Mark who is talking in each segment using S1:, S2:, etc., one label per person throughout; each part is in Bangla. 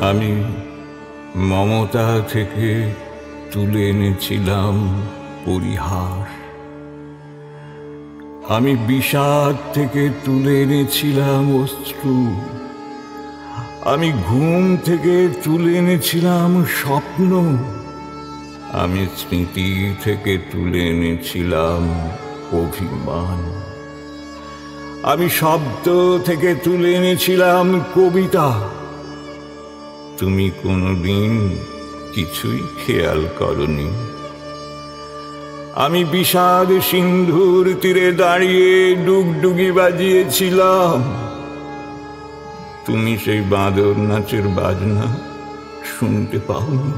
S1: আমি মমতা থেকে তুলে এনেছিলাম পরিহার, আমি বিষাদ থেকে তুলে এনেছিলাম অশ্রু, আমি ঘুম থেকে তুলে এনেছিলাম স্বপ্ন, আমি স্মৃতি থেকে তুলে এনেছিলাম অভিমান, আমি শব্দ থেকে তুলে এনেছিলাম কবিতা। তুমি কোনোদিন কিছুই খেয়াল করনি। আমি বিষাদ সিন্ধুর তীরে দাঁড়িয়ে ডুগডুগি বাজিয়েছিলাম, তুমি সেই বাঁদর নাচের বাজনা শুনতে পাওনি।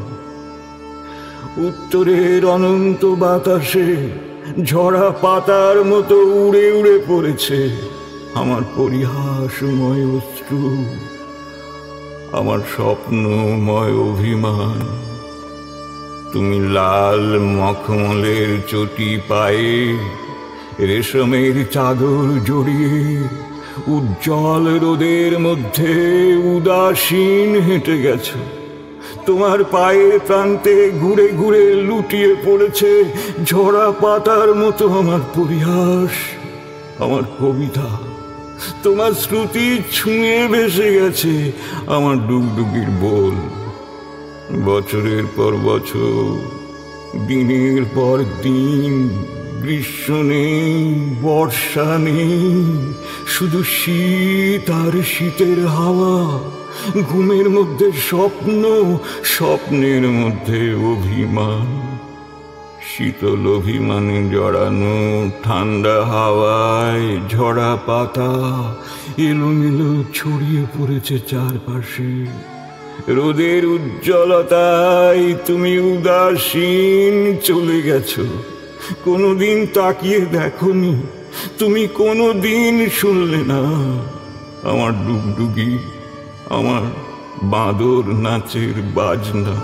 S1: উত্তরের অনন্ত বাতাসে ঝরা পাতার মতো উড়ে উড়ে পড়েছে আমার পরিহাসময় অশ্রু, আমার স্বপ্নময় অভিমান। তুমি লাল মখমলের চটি পায়ে রেশমের চাদর জড়িয়ে উজ্জ্বল রোদের মধ্যে উদাসীন হেঁটে গেছো। তোমার পায়ের প্রান্তে ঘুরে ঘুরে লুটিয়ে পড়েছে ঝরা পাতার মতো আমার পরিহাস, আমার কবিতা। তোমার শ্রুতি ছুঁয়ে ভেসে গেছে আমার ডুগডুগির বোল। বছরের পর বছর, দিনের পর দিন, গ্রীষ্ম নেই, বর্ষা নেই, শুধু শীত আর শীতের হাওয়া। ঘুমের মধ্যে স্বপ্ন, স্বপ্নের মধ্যে অভিমান। শীতল অভিমানে জড়ানো ঠান্ডা হাওয়ায় ঝরা পাতা এলোমেলো ছড়িয়ে পড়েছে চারপাশে। রোদের উজ্জ্বলতায় তুমি উদাসীন চলে গেছো। কোনোদিন তাকিয়ে দেখোনি, তুমি কোনোদিন শুনলে না আমার ডুগডুগি, আমার বাঁদর নাচের বাজনা।